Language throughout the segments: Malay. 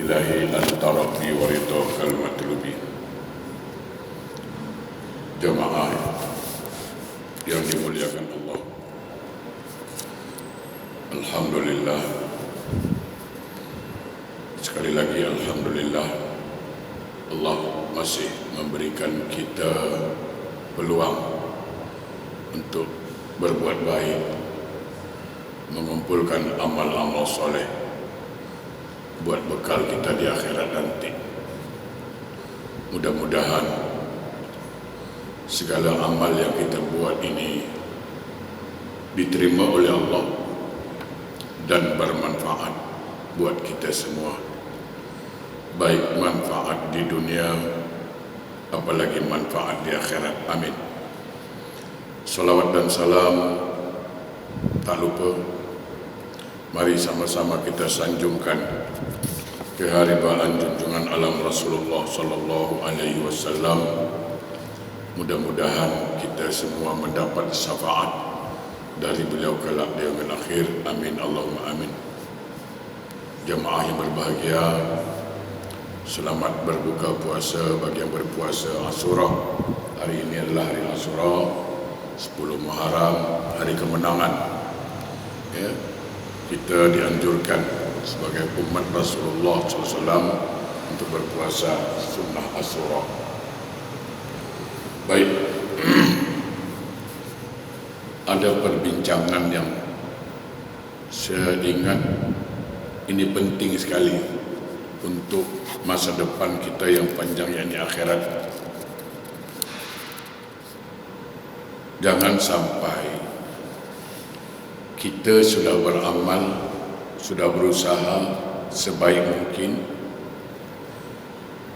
Ilahi antara bi warito kalimat lubi. Jamaah yang dimuliakan Allah, alhamdulillah, sekali lagi alhamdulillah, Allah masih memberikan kita peluang untuk berbuat baik, mengumpulkan amal-amal soleh buat bekal kita di akhirat nanti. Mudah-mudahan segala amal yang kita buat ini diterima oleh Allah dan bermanfaat buat kita semua, baik manfaat di dunia apalagi manfaat di akhirat. Amin. Salawat dan salam tak lupa mari sama-sama kita sanjungkan kehariban junjungan alam Rasulullah sallallahu alaihi wasallam. Mudah-mudahan kita semua mendapat syafaat dari beliau kelak di yaumil akhir. Amin Allahumma amin. Jamaah yang berbahagia, selamat berbuka puasa bagi yang berpuasa Asyura. Hari ini adalah hari Asyura, 10 Muharram, hari kemenangan. Ya, kita dianjurkan sebagai umat Rasulullah SAW untuk berpuasa sunnah Asyura. Baik, ada perbincangan yang saya ingat ini penting sekali untuk masa depan kita yang panjang, yakni akhirat. Jangan sampai kita sudah beramal, sudah berusaha sebaik mungkin,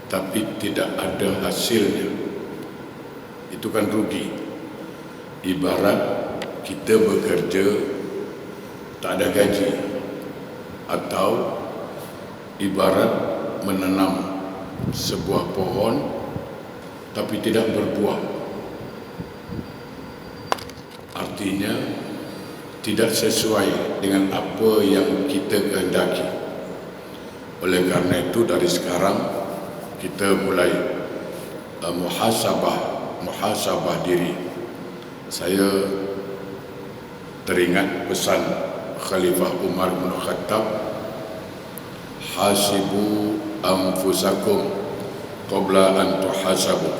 tapi tidak ada hasilnya. Itu kan rugi. Ibarat kita bekerja tak ada gaji, atau ibarat menanam sebuah pohon tapi tidak berbuah. Artinya tidak sesuai dengan apa yang kita kehendaki. Oleh karena itu dari sekarang kita mulai muhasabah diri. Saya teringat pesan Khalifah Umar bin Khattab, hasibu anfusakum qabla an tuhasabu.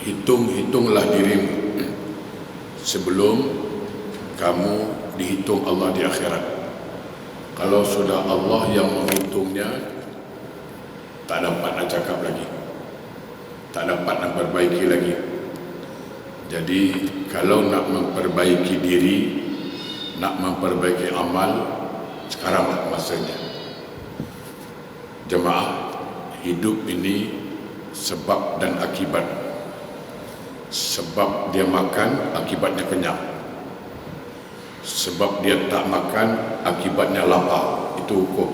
Hitung-hitunglah dirimu sebelum kamu dihitung Allah di akhirat. Kalau sudah Allah yang menghitungnya, tak dapat nak cakap lagi, tak dapat nak perbaiki lagi. Jadi kalau nak memperbaiki diri, nak memperbaiki amal, sekaranglah masanya. Jemaah, hidup ini sebab dan akibat. Sebab dia makan, akibatnya kenyang. Sebab dia tak makan, akibatnya lapar. Itu hukum.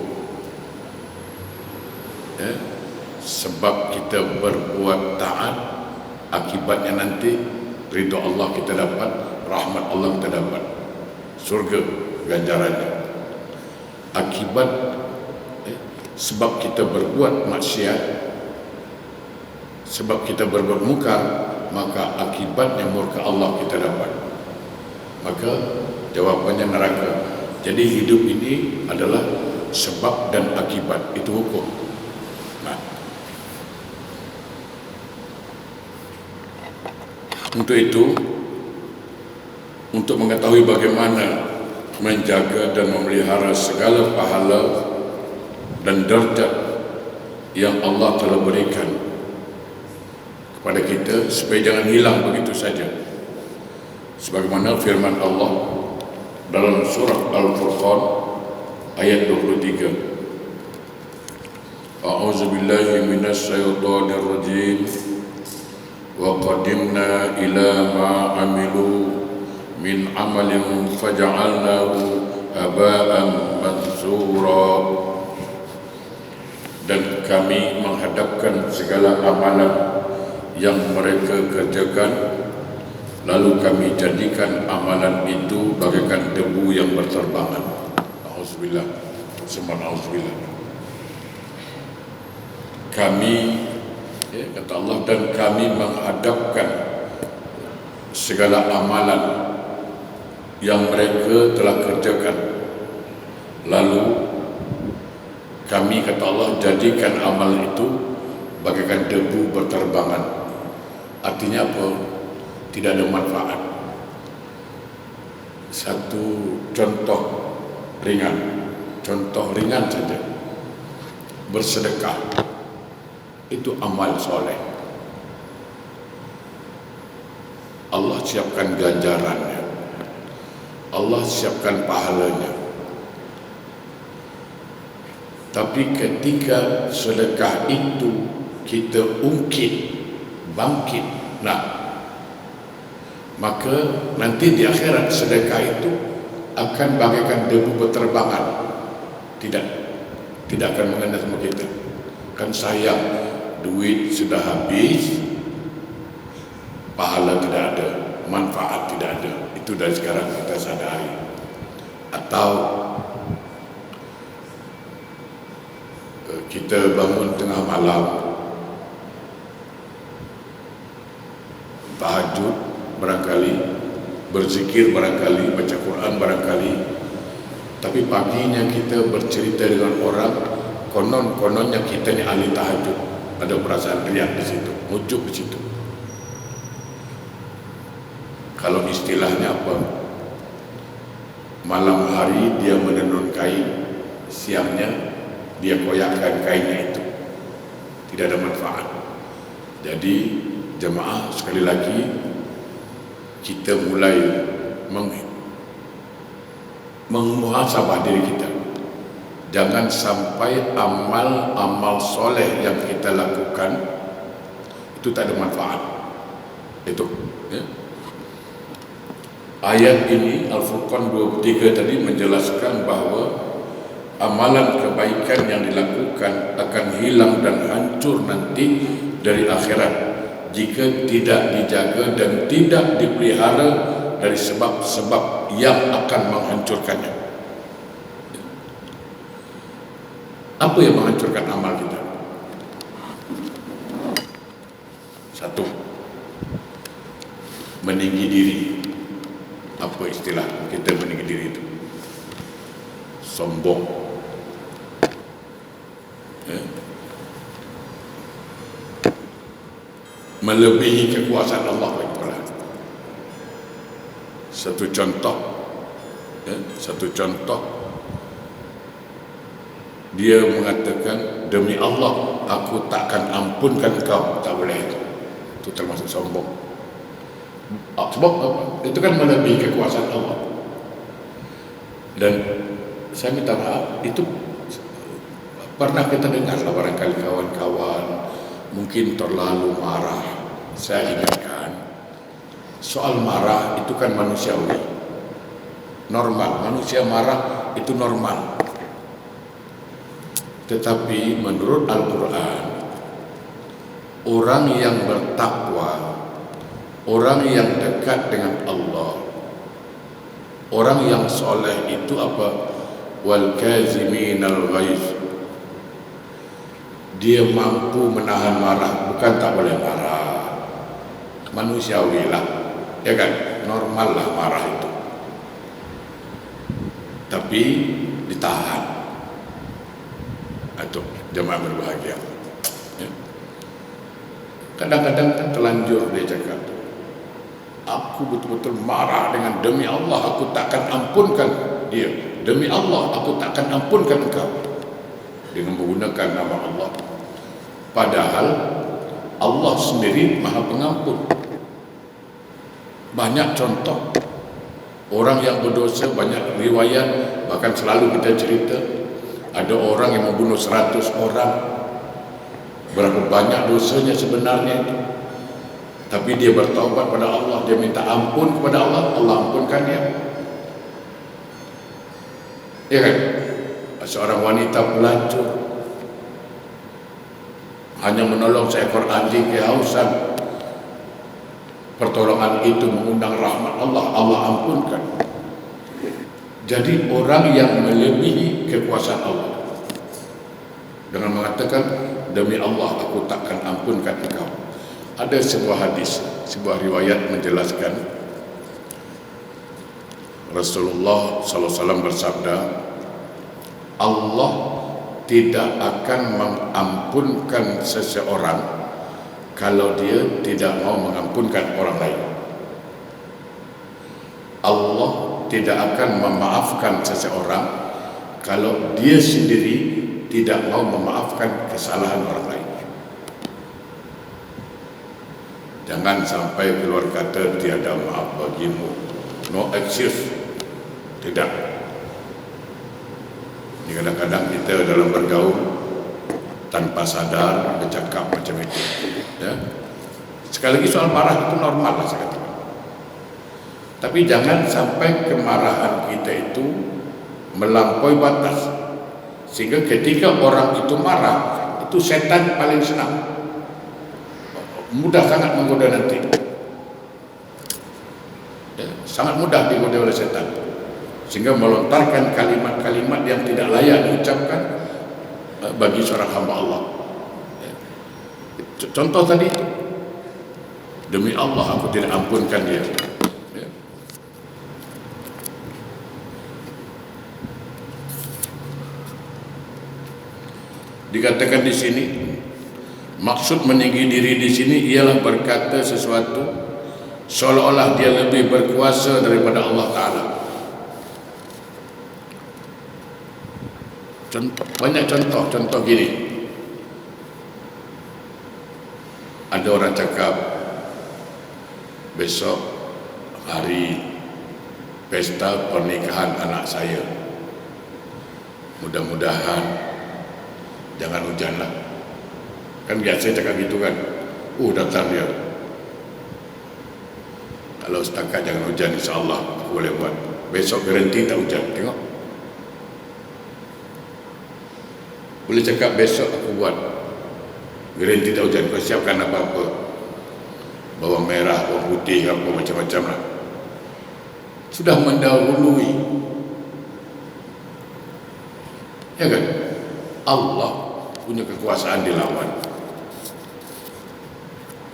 Sebab kita berbuat taat, akibatnya nanti ridha Allah kita dapat, rahmat Allah kita dapat, surga ganjarannya. Akibat sebab kita berbuat maksiat, sebab kita berbuat mungkar, maka akibatnya murka Allah kita dapat. Maka jawapannya neraka. Jadi hidup ini adalah sebab dan akibat, itu hukum. Untuk itu, untuk mengetahui bagaimana menjaga dan memelihara segala pahala dan derajat yang Allah telah berikan kepada kita, supaya jangan hilang begitu saja, sebagaimana firman Allah dalam surah Al-Furqan ayat 23, A'udzubillahi minasyaitonir rajim, wa qadimna ila ma amilu min amalin faja'alnahu haba'an mansura. Dan kami menghadapkan segala amalan yang mereka kerjakan, lalu kami jadikan amalan itu bagaikan debu yang berterbangan. Alhamdulillah. Subhanallah. Kami, ya, kata Allah, dan kami menghadapkan segala amalan yang mereka telah kerjakan, lalu kami, kata Allah, jadikan amal itu bagaikan debu berterbangan. Artinya apa? Tidak ada manfaat. Satu contoh ringan saja, bersedekah itu amal soleh. Allah siapkan ganjarannya, Allah siapkan pahalanya. Tapi ketika sedekah itu kita ungkit, bangkit, maka nanti di akhirat sedekah itu akan bagaikan debu berterbangan. Tidak akan mengena sama kita. Kan sayang, duit sudah habis, pahala tidak ada, manfaat tidak ada. Itu dari sekarang kita sadari. Atau kita bangun tengah malam, tahajud barangkali, berzikir barangkali, baca Quran barangkali, tapi paginya kita bercerita dengan orang, kononnya kita ni ahli tahajud. Ada perasaan riak di situ, ujub di situ. Kalau istilahnya apa? Malam hari dia menenun kain, siangnya dia koyakkan kainnya itu. Tidak ada manfaat. Jadi jemaah, sekali lagi kita mulai memuhasabah diri kita. Jangan sampai amal soleh yang kita lakukan itu tak ada manfaat. Itu ya. Ayat ini Al-Furqan 23 tadi menjelaskan bahawa amalan kebaikan yang dilakukan akan hilang dan hancur nanti dari akhirat jika tidak dijaga dan tidak dipelihara dari sebab-sebab yang akan menghancurkannya. Apa yang menghancurkan amal kita? Satu, meninggi diri. Apa istilah kita meninggi diri itu? Sombong. Melebihi kekuasaan Allah Ta'ala. Satu contoh, dia mengatakan, demi Allah aku takkan ampunkan kau. Tak boleh itu termasuk sombong. Sebab apa? Itu kan melebihi kekuasaan Allah. Dan saya minta maaf, itu pernah kita dengar lah barangkali kawan-kawan mungkin terlalu marah. Saya ingatkan, soal marah itu kan manusiawi, normal. Manusia marah itu normal. Tetapi menurut Al-Quran, orang yang bertakwa, orang yang dekat dengan Allah, orang yang soleh itu apa? Wal kaziminal ghaiz. Dia mampu menahan marah, bukan tak boleh marah. Manusiawi lah, ya kan? Normal lah marah itu. Tapi ditahan. Itu jemaah berbahagia. Ya. Kadang-kadang kan telanjur dia cakap, aku betul-betul marah dengan demi Allah aku takkan ampunkan dia. Demi Allah aku takkan ampunkan engkau. Dengan menggunakan nama Allah. Padahal Allah sendiri Maha Pengampun. Banyak contoh orang yang berdosa, banyak riwayat, bahkan selalu kita cerita ada orang yang membunuh 100 orang. Berapa banyak dosanya sebenarnya itu, tapi dia bertaubat pada Allah, dia minta ampun kepada Allah, Allah ampunkan dia. Ya kan? Seorang wanita pelacur hanya menolong seekor anjing kehausan, pertolongan itu mengundang rahmat Allah, Allah ampunkan. jadi orang yang melebihi kekuasaan Allah dengan mengatakan, demi Allah aku takkan ampunkan engkau. Ada sebuah hadis, sebuah riwayat menjelaskan Rasulullah SAW bersabda, Allah tidak akan mengampunkan seseorang kalau dia tidak mau mengampunkan orang lain. Allah tidak akan memaafkan seseorang kalau dia sendiri tidak mau memaafkan kesalahan orang lain. Jangan sampai keluar kata tiada maaf bagimu, no excuse. Tidak. Ini kadang-kadang kita dalam bergaul tanpa sadar bercakap macam itu, ya. Sekali lagi soal marah itu normal lah saya katakan. Tapi jangan sampai kemarahan kita itu melampaui batas, sehingga ketika orang itu marah, itu setan paling senang, mudah sangat menggoda nanti, ya, sangat mudah digoda oleh setan, sehingga melontarkan kalimat-kalimat yang tidak layak diucapkan bagi seorang hamba Allah. Contoh tadi itu, demi Allah aku tidak ampunkan dia. Dikatakan di sini, maksud meninggi diri di sini ialah berkata sesuatu seolah-olah dia lebih berkuasa daripada Allah Ta'ala. Banyak contoh gini. Ada orang cakap, besok hari pesta pernikahan anak saya, mudah-mudahan jangan hujan lah. Kan biasa cakap gitu kan. Datang dia. Kalau setakat jangan hujan, insyaAllah aku boleh buat. Besok garanti tak hujan. Tengok. Boleh cakap besok aku buat, garanti tak hujan. Kau siapkan apa-apa, bawang merah, bawang putih, apa macam-macam lah. Sudah mendahului, ya kan? Allah punya kekuasaan dilawan.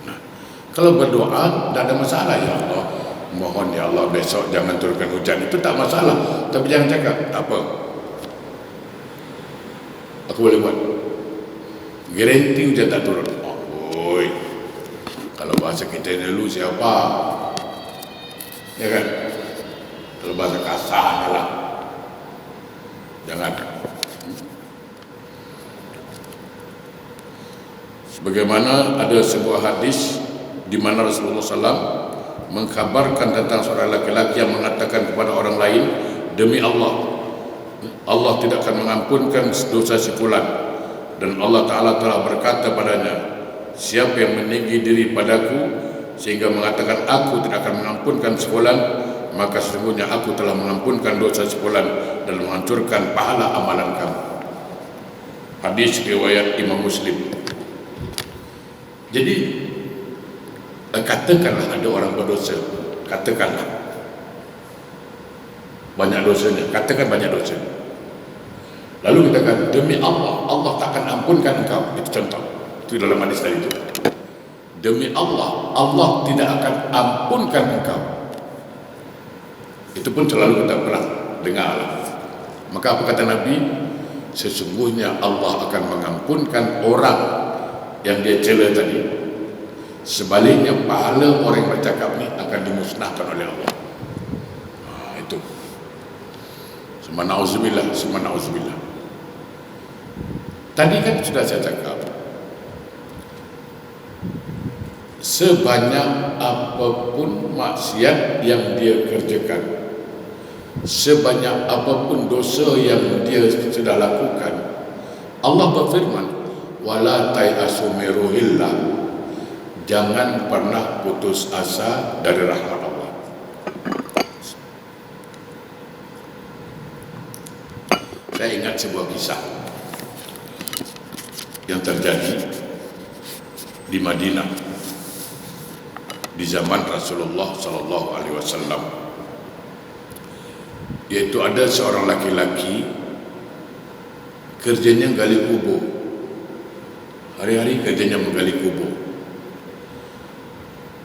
Nah, kalau berdoa tak ada masalah. Ya Allah, mohon ya Allah besok jangan turunkan hujan, itu tak masalah. Tapi jangan cakap tak apa, aku boleh buat, garanti hujan tak turun. Oi, kalau bahasa kita dulu siapa, ya kan? Kalau bahasa kasar lah, jangan. Sebagaimana ada sebuah hadis di mana Rasulullah SAW mengkabarkan tentang seorang laki-laki yang mengatakan kepada orang lain, demi Allah, Allah tidak akan mengampunkan dosa si fulan, dan Allah Ta'ala telah berkata padanya, siapa yang meninggi diri padaku sehingga mengatakan aku tidak akan mengampunkan si fulan, maka sesungguhnya aku telah mengampunkan dosa si fulan dan menghancurkan pahala amalan kamu. Hadis riwayat Imam Muslim. Jadi katakanlah ada orang berdosa, katakanlah banyak dosanya, katakan banyak dosa, lalu kita katakan demi Allah, Allah takkan ampunkan engkau. Itu contoh, itu dalam hadis tadi itu. Demi Allah, Allah tidak akan ampunkan engkau. Itu pun selalu kita pernah dengar. Maka apa kata Nabi? Sesungguhnya Allah akan mengampunkan orang yang dia cela tadi. Sebaliknya pahala orang yang bercakap ni akan dimusnahkan oleh Allah. Itu. Semua na'udzubillah. Tadi kan sudah saya cakap, sebanyak apapun maksiat yang dia kerjakan, sebanyak apapun dosa yang dia sudah lakukan, Allah berfirman, wala tayasu min ruhillah, jangan pernah putus asa dari rahmat Allah. Saya ingat sebuah kisah yang terjadi di Madinah di zaman Rasulullah SAW. Iaitu ada seorang laki-laki kerjanya gali kubur. Hari-hari kerjanya menggali kubur.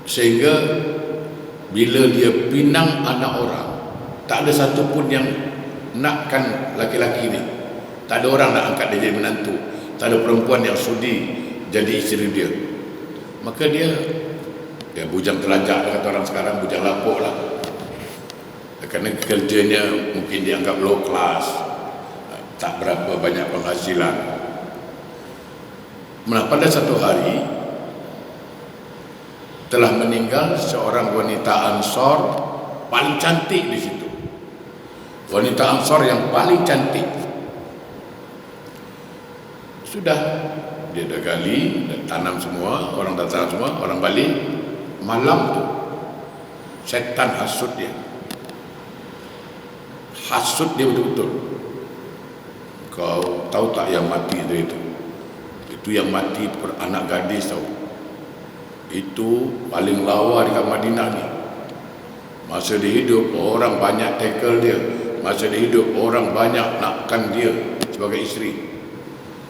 Sehingga bila dia pinang anak orang, tak ada satu pun yang nakkan laki-laki ni. Tak ada orang nak angkat dia jadi menantu. Tak ada perempuan yang sudi jadi isteri dia. Maka dia bujang telajak, kata orang sekarang, bujang lapuk lah. Kerana kerjanya mungkin dianggap low class, tak berapa banyak penghasilan. Pada satu hari telah meninggal seorang wanita Ansor paling cantik di situ. Wanita Ansor yang paling cantik. Sudah, dia dah gali dan tanam semua, orang dah tanam semua, orang balik. Malam tu setan hasut dia. Hasut dia betul-betul. Kau tahu tak yang mati dia itu? Itu yang mati anak gadis tahu. Itu paling lawa dekat Madinah ni. Masa dia hidup, orang banyak tackle dia. Masa dia hidup, orang banyak nakkan dia sebagai isteri.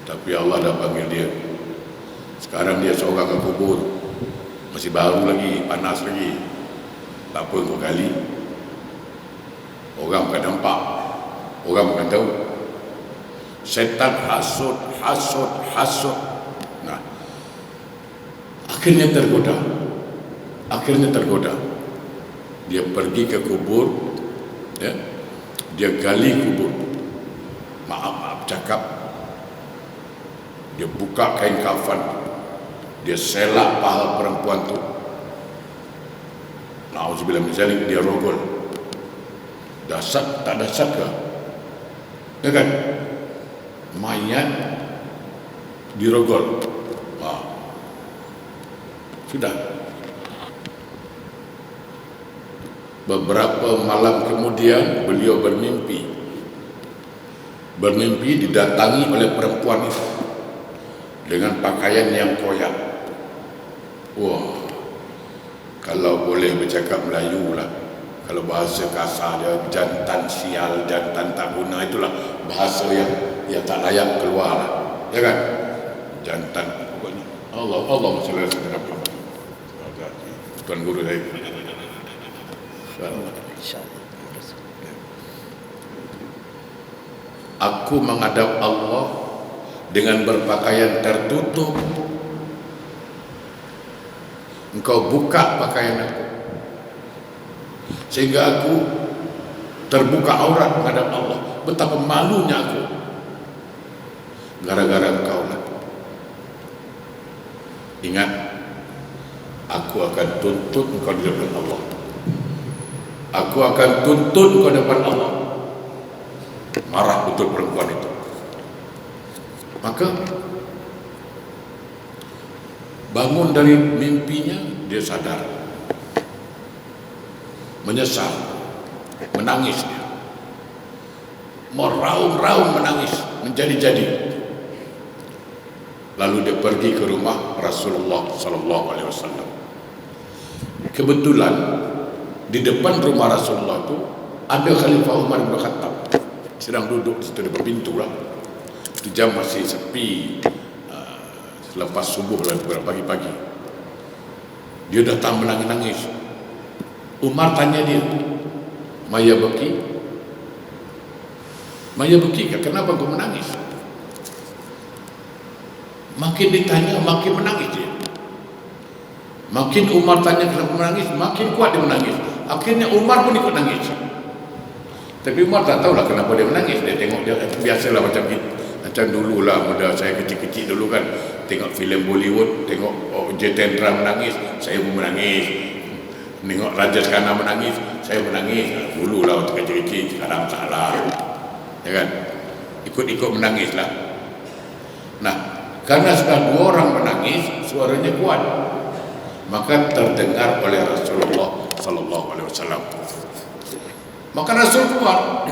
Tapi Allah dah panggil dia. Sekarang dia seorang ke kubur. Masih baru lagi, panas lagi. Tak apa kau gali. Orang bukan nampak, orang bukan tahu. Setan hasut. Nah, akhirnya tergoda. Dia pergi ke kubur, ya. Dia gali kubur. Maaf cakap. Dia buka kain kafan. Dia selak paha perempuan tu. Na'udzubillah min zalik, dia rogol. Dasar, tak dasar ke? Ya kan? Mayat dirogol. Sudah. Beberapa malam kemudian beliau bermimpi didatangi oleh perempuan itu dengan pakaian yang koyak. Wah, kalau boleh bercakap Melayu lah, kalau bahasa kasar dia jantan sial, jantan tak guna, itulah bahasa yang tak layak keluar lah, ya kan? Jantan pokoknya. Allah sallallahu alaihi wasallam. Tuan guru saya. Aku menghadap Allah dengan berpakaian tertutup. Engkau buka pakaian aku, sehingga aku terbuka aurat menghadap Allah. Betapa malunya aku gara-gara engkau lah. Ingat, aku akan tuntut engkau di depan Allah. Aku akan tuntut engkau di depan Allah. Marah betul perempuan itu. Maka bangun dari mimpinya, dia sadar, menyesal, menangis dia, meraung-raung menangis, menjadi-jadi. Lalu dia pergi ke rumah Rasulullah sallallahu alaihi wasallam. Kebetulan di depan rumah Rasulullah itu ada Khalifah Umar bin Khattab sedang duduk di situ, depan pintu lah. Itu jam masih sepi, selepas subuh lah, pagi-pagi. Dia datang menangis-nangis. Umar tanya dia, Maya Beki, kenapa kau menangis? Makin ditanya, makin menangis dia. Makin Umar tanya kenapa menangis, makin kuat dia menangis. Akhirnya Umar pun ikut nangis. Tapi Umar tak tahulah kenapa dia menangis. Dia tengok, dia biasalah macam dululah, muda saya kecil-kecil dulu kan, tengok filem Bollywood, tengok Jitendra menangis, saya pun menangis. Tengok Raja Skana menangis, saya menangis. Dululah waktu kecil-kecil, sekarang salah, ya kan? Ikut-ikut menangis lah. Nah, karena sudah dua orang menangis, suaranya kuat, maka terdengar oleh Rasulullah sallallahu alaihi wasallam. Maka Rasul keluar.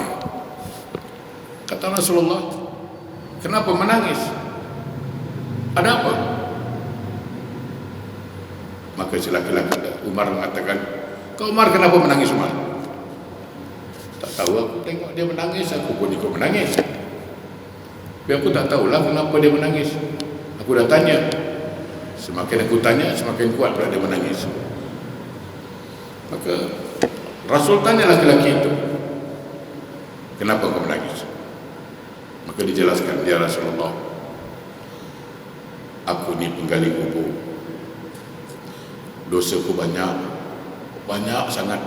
Kata Rasulullah, kenapa menangis? Ada apa? Maka si laki-laki Umar mengatakan, kau Umar kenapa menangis Umar? Tak tahu, aku tengok dia menangis, aku pun ikut menangis. Tapi aku tak tahulah kenapa dia menangis. Aku dah tanya. Semakin aku tanya, semakin kuat pula dia menangis. Maka Rasul tanya laki-laki itu, kenapa kau menangis? Maka dijelaskan, ya Rasulullah, aku ni penggali kubur, dosaku banyak sangat.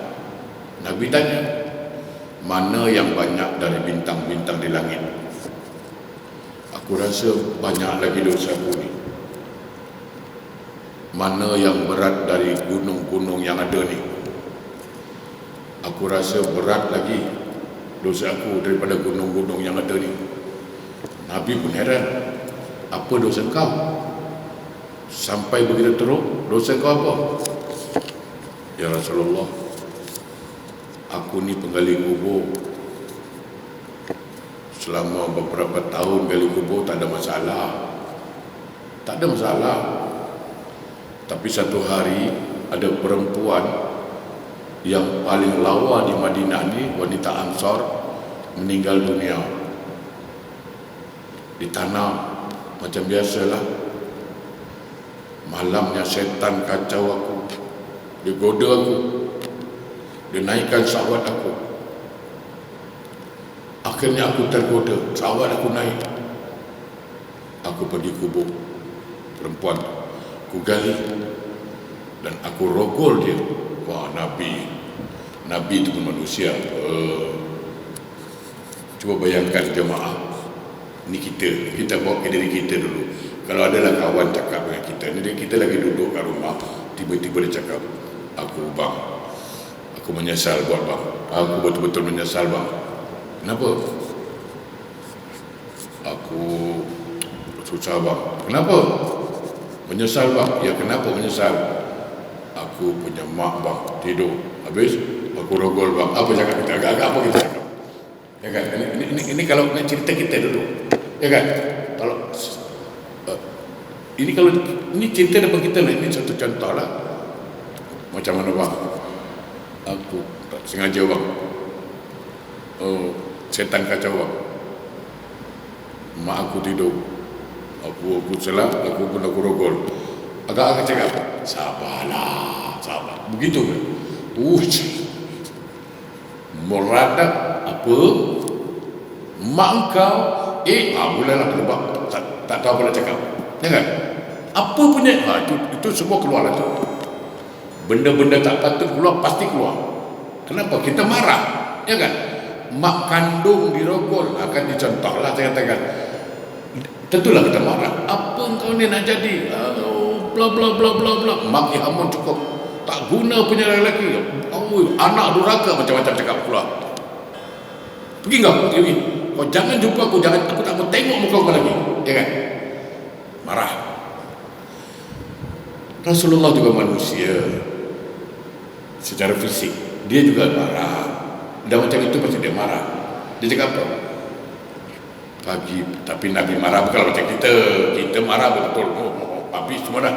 Nabi tanya, mana yang banyak dari bintang-bintang di langit? Aku rasa banyak lagi dosaku ni. Mana yang berat dari gunung-gunung yang ada ni? Aku rasa berat lagi dosa aku daripada gunung-gunung yang ada ni. Nabi pun heran, apa dosa kau? Sampai begitu teruk, dosa kau apa? Ya Rasulullah, aku ni penggali kubur. Selama beberapa tahun gali kubur tak ada masalah. Tak ada masalah. Tapi satu hari ada perempuan yang paling lawa di Madinah ni, wanita Ansar, meninggal dunia. Ditanam macam biasalah. Malamnya syaitan kacau aku. Dia goda aku. Dia naikkan syahwat aku. Akhirnya aku tergoda, syahwat aku naik. Aku pergi kubur perempuan tu. Aku gali dan aku rogol dia. Wah, Nabi itu pun manusia. Cuba bayangkan jemaah, ni kita bawa ke diri kita dulu. Kalau adalah kawan cakap dengan kita lagi duduk kat rumah, tiba-tiba dia cakap, bang, aku menyesal buat bang, aku betul-betul menyesal bang. Kenapa? Aku susah bang. Kenapa? Menyesal bang. Ya, kenapa menyesal? Aku punya mak bang, tidur, habis aku rogol bang. Apa cakap kita? Agak-agak apa kita cakap? Ya kan? Ini kalau cerita kita dulu, ya kan? Kalau ini cerita depan kita lah. Ini satu contoh lah. Macam mana bang? Aku tak sengaja bang. Setan kacau bang. Mak aku tidur, aku salah, aku pun aku rogol. Agak-agak cakap, sabarlah, sabar. Begitu kan? Meradak apa? Mak kau, mulalah kelebak. Tak tahu apa nak cakap. Ya kan? Apa punya? Itu semua keluar lah tu. Benda-benda tak patut keluar, pasti keluar. Kenapa? Kita marah. Ya kan? Mak kandung dirogol, akan dicontoh lah saya katakan. Tentulah kita marah. Apa engkau ni nak jadi? Bla bla bla bla bla. Mak Hamun cukup. Tak guna punya lelaki. Anak durhaka, macam-macam cakap keluar. Pergi pergi. Kau jangan jumpa aku, aku tak mau tengok muka kau lagi. Ya kan? Marah. Rasulullah juga manusia. Secara fisik dia juga marah. Dan macam itu pasti dia marah. Dia cakap apa? Pagi, tapi Nabi marah bukan macam kita marah betul. Habis semua dah.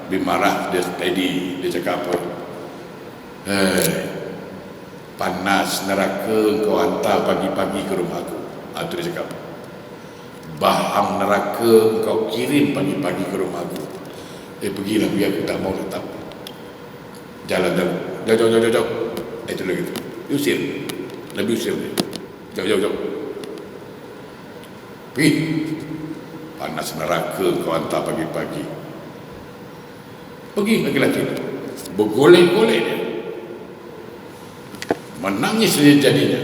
Nabi marah, dia steady. Dia cakap apa? Panas neraka kau hantar pagi-pagi ke rumah aku. Itu dia cakap. Bahang neraka kau kirim pagi-pagi ke rumah aku. Pergilah, aku tak mau tetap. Jalan. Jauh. Itu lagi tu. Diusir. Nabi usir dia. Jauh. Pergi. Panas neraka kau hantar pagi-pagi. Pergi laki-laki. Bergolek-golek dia. Menangis dia jadinya.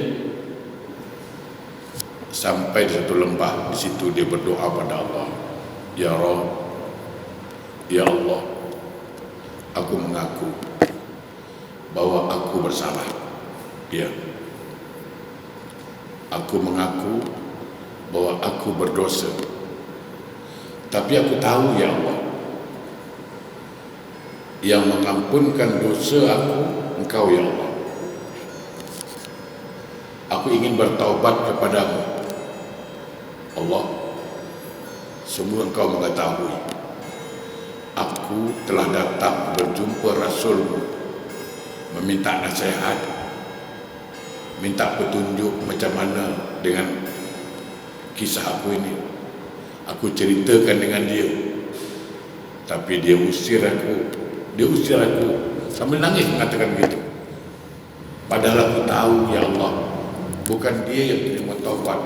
Sampai di satu lembah. Di situ dia berdoa pada Allah. Ya Rabb, ya Allah, aku mengaku bahwa aku bersalah. Ya, aku mengaku bahwa aku berdosa. Tapi aku tahu ya Allah, yang mengampunkan dosa aku Engkau ya Allah. Aku ingin bertaubat kepadamu Allah. Semua Engkau mengetahui aku telah datang berjumpa Rasulmu, meminta nasihat, minta petunjuk macam mana dengan kisah aku ini. Aku ceritakan dengan dia, tapi dia usir aku. Sambil nangis mengatakan begitu. Padahal aku tahu, ya Allah, bukan dia yang terima taubat.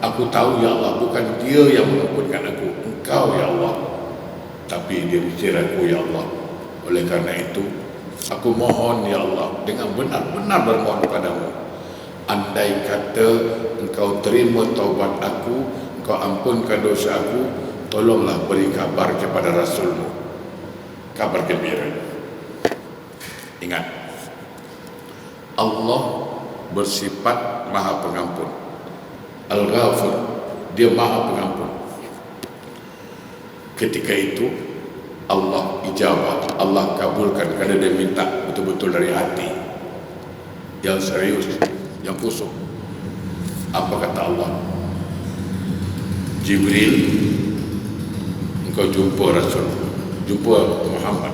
Aku tahu, ya Allah, bukan dia yang mengampunkan aku, Engkau, ya Allah. Tapi dia usir aku, ya Allah. Oleh karena itu, aku mohon, ya Allah, dengan benar-benar bermohon kepadamu, andai kata Engkau terima taubat aku, Engkau ampunkan dosa aku, tolonglah beri kabar kepada Rasulmu, kabar gembira. Ingat, Allah bersifat Maha Pengampun, Al-Ghafur, dia Maha Pengampun. Ketika itu Allah ijabah, Allah kabulkan kerana dia minta betul-betul dari hati, yang serius, yang khusyuk. Apa kata Allah? Jibril, engkau jumpa Rasul, jumpa Muhammad,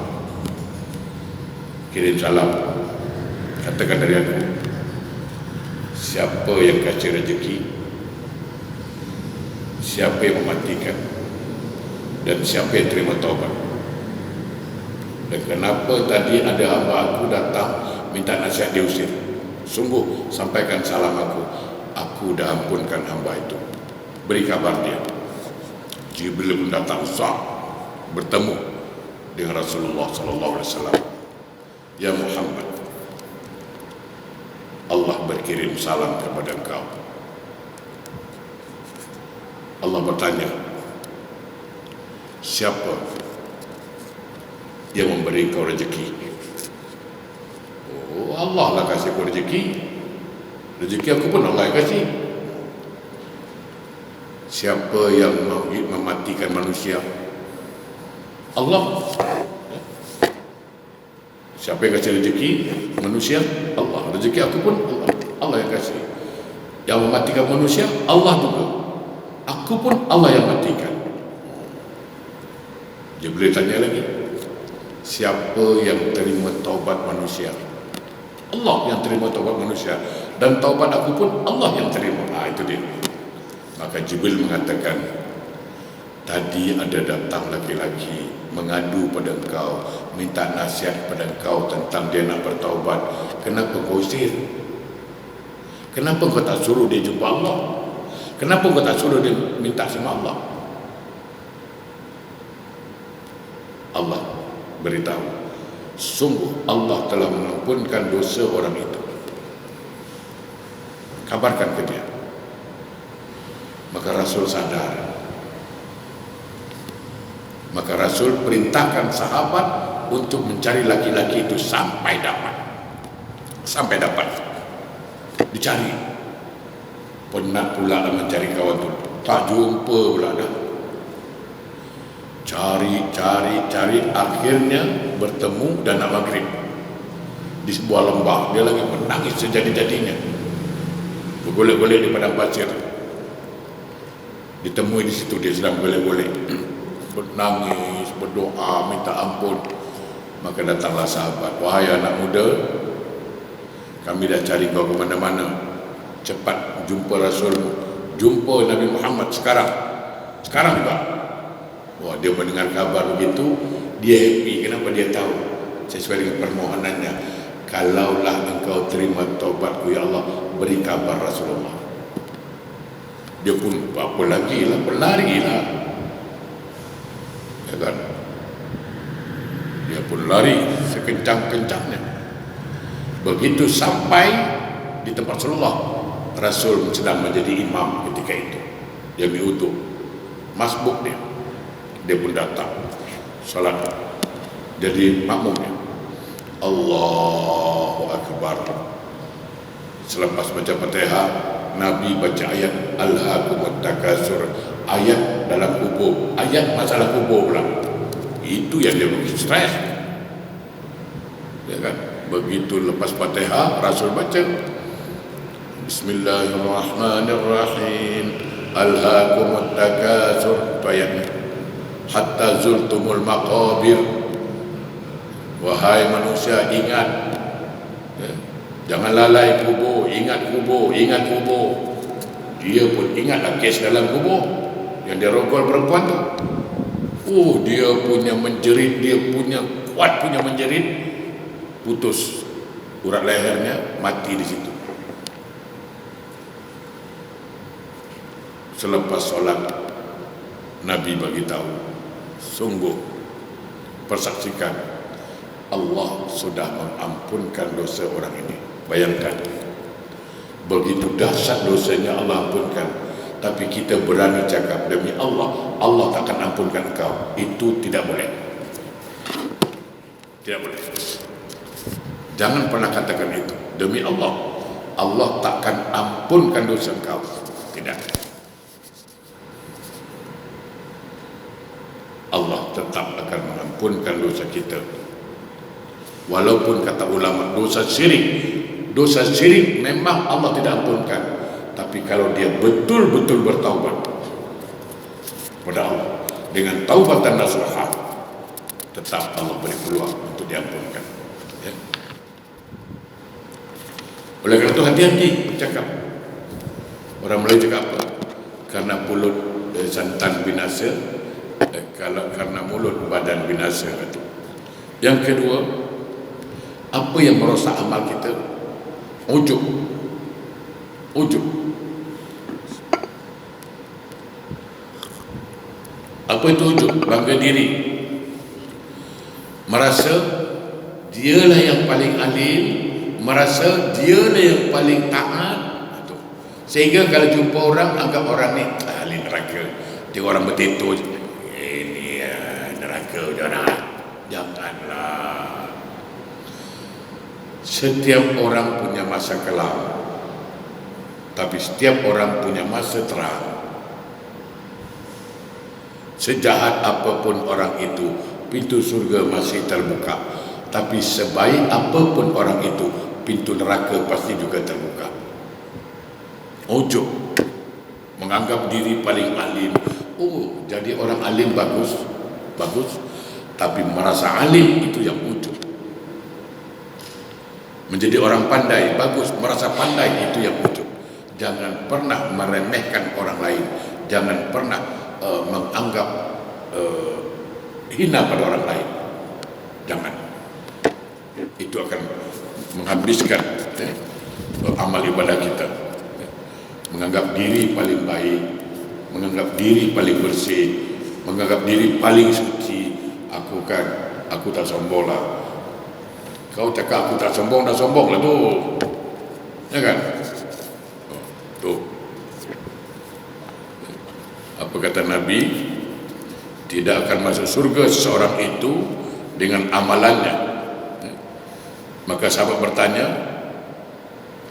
kirim salam, katakan dari aku, siapa yang kasih rezeki, siapa yang mematikan, dan siapa yang terima taubat. Dan kenapa tadi ada hamba aku datang minta nasihat, diusir? Sungguh, sampaikan salam aku dah ampunkan hamba itu. Beri kabar dia. Jibril pun datang sah bertemu dengan Rasulullah sallallahu alaihi wasallam. Ya Muhammad, Allah berkirim salam kepada engkau. Allah bertanya, siapa yang memberi kau rezeki? Oh, Allah lah kasih kau rezeki. Rezeki aku pun Allah yang kasih. Siapa yang mematikan manusia? Allah. Siapa yang kasih rezeki manusia? Allah. Rezeki aku pun Allah yang kasih. Yang mematikan manusia Allah juga. Aku pun Allah yang matikan. Jibril tanya lagi, siapa yang terima taubat manusia? Allah yang terima taubat manusia, dan taubat aku pun Allah yang terima. Itu dia. Maka Jibril mengatakan, tadi ada datang laki-laki mengadu pada engkau, minta nasihat pada engkau tentang dia nak bertaubat. Kenapa kau usir? Kenapa kau tak suruh dia jumpa Allah? Kenapa kau tak suruh dia minta sama Allah? Allah beritahu, sungguh Allah telah mengampunkan dosa orang itu. Kabarkan ke dia. Maka Rasul sadar. Maka Rasul perintahkan sahabat untuk mencari laki-laki itu sampai dapat. Sampai dapat. Dicari. Penat pula mencari kawan itu. Tak jumpa pula dah. Cari. Akhirnya bertemu dan nak maghrib di sebuah lembah. Dia lagi menangis sejadi-jadinya. Bergolek-golek di padang pasir. Ditemui di situ, dia sedang golek-golek, menangis, berdoa, minta ampun. Maka datanglah sahabat, wahai anak muda, kami dah cari kau ke mana-mana, cepat jumpa Rasulmu, jumpa Nabi Muhammad sekarang juga. Wah, dia mendengar kabar begitu, dia happy. Kenapa? Dia tahu sesuai dengan permohonannya, kalaulah engkau terima taubatku, ya Allah, beri kabar Rasulullah. Dia pun apa lagi lah, berlari lah, ya kan? Dia pun lari sekencang-kencangnya. Begitu sampai di tempat Rasulullah, Rasul sedang menjadi imam ketika itu. Dia berwudu, masbuk dia pun datang salat, jadi makmumnya. Allahu Akbar. Selepas baca Fatihah, Nabi baca ayat Alhaakumut Takasur, ayat dalam kubur, ayat masalah kubur pula. Itu yang dia bikin stres, ya kan? Begitu lepas Fatihah, Rasul baca Bismillahirrahmanirrahim, Alhaakumut Takasur, itu ayatnya, hatta zultumul maqabir. Wahai manusia, ingat, jangan lalai kubur, ingat kubur. Dia pun ingatlah kes dalam kubur yang dia rogol perempuan tu. Dia punya menjerit, dia punya kuat punya menjerit, putus urat lehernya, mati di situ. Selepas solat, Nabi bagi tahu, sungguh persaksikan Allah sudah mengampunkan dosa orang ini. Bayangkan, begitu dahsyat dosanya Allah ampunkan, tapi kita berani cakap demi Allah, Allah takkan ampunkan engkau. Itu tidak boleh. Tidak boleh. Jangan pernah katakan itu. Demi Allah, Allah takkan ampunkan dosa engkau. Tidak. Allah tetap akan mengampunkan dosa kita. Walaupun kata ulama, dosa syirik memang Allah tidak ampunkan, tapi kalau dia betul-betul bertaubat kepada Allah dengan taubatan nasuha, tetap Allah beri peluang untuk diampunkan, ya. Oleh kerana itu hati-hati cakap. Orang Melayu cakap apa? Karena mulut santan binasa, kalau karena mulut badan binasa. Yang kedua, apa yang merosak amal kita? Ujub. Apa itu ujub? Bangga diri, merasa dialah yang paling alim, merasa dialah yang paling taat. Sehingga kalau jumpa orang, anggap orang ni ahli neraka, dia orang berteto je. Ini neraka, janganlah. Setiap orang punya masa kelam, tapi setiap orang punya masa terang. Sejahat apapun orang itu, pintu surga masih terbuka. Tapi sebaik apapun orang itu, pintu neraka pasti juga terbuka. Ujub, menganggap diri paling alim. Jadi orang alim bagus, tapi merasa alim itu yang ujub. Menjadi orang pandai bagus, merasa pandai itu yang ujub. Jangan pernah meremehkan orang lain, jangan pernah menganggap hina pada orang lain. Jangan. Itu akan menghabiskan amal ibadah kita. Menganggap diri paling baik, menganggap diri paling bersih, menganggap diri paling suci. Aku tak sombong lah. Kau cakap aku tak sombong, dah sombong lah tu, ya kan? Tuh, apa kata Nabi? Tidak akan masuk surga seseorang itu dengan amalannya. Maka sahabat bertanya,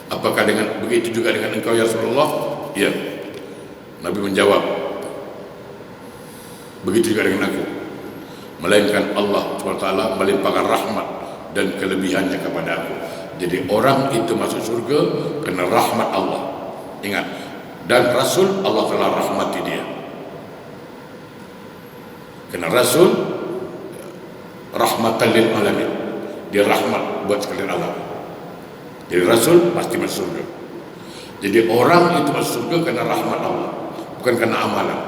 apakah dengan begitu juga dengan engkau ya Rasulullah? Ya. Nabi menjawab, begitu juga dengan aku. Melainkan Allah SWT melimpahkan rahmat dan kelebihannya kepada aku. Jadi orang itu masuk surga kerana rahmat Allah. Ingat, dan Rasul Allah telah rahmati dia. Kerana Rasul rahmatan lil alamin, dia rahmat buat sekalian alam. Jadi Rasul pasti masuk surga. Jadi orang itu masuk surga kerana rahmat Allah, bukan kerana amalan.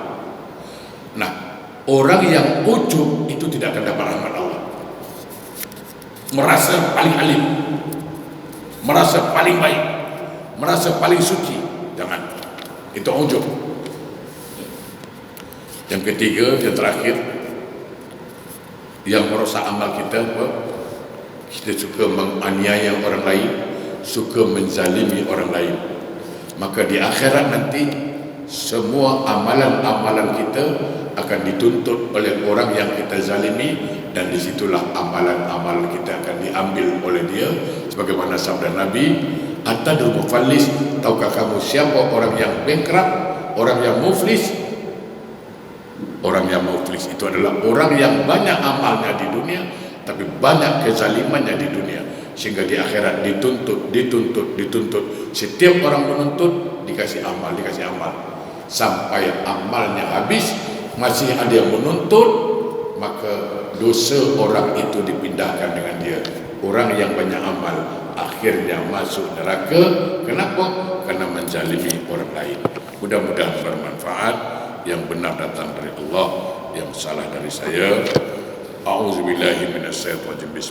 Nah, orang yang ujub itu tidak akan dapat rahmat Allah. Merasa paling alim, merasa paling baik, merasa paling suci. Jangan. Itu ujub. Yang ketiga, yang terakhir, yang merosak amal kita, kita suka menganiaya orang lain, suka menzalimi orang lain. Maka di akhirat nanti semua amalan-amalan kita akan dituntut oleh orang yang kita zalimi, dan disitulah amalan-amalan kita akan diambil oleh dia. Sebagaimana sabda Nabi, Atadrul mufallis, tahukah kamu siapa orang yang bankrupt, orang yang muflis? Orang yang muflis itu adalah orang yang banyak amalnya di dunia, tapi banyak kezalimannya di dunia, sehingga di akhirat dituntut. Setiap orang menuntut dikasih amal, sampai amalnya habis masih ada yang menuntut, maka dosa orang itu dipindahkan dengan dia. Orang yang banyak amal, akhirnya masuk neraka. Kenapa? Karena menzalimi orang lain. Mudah-mudahan bermanfaat. Yang benar datang dari Allah, yang salah dari saya. A'udzubillahi minasyaitonir rajim.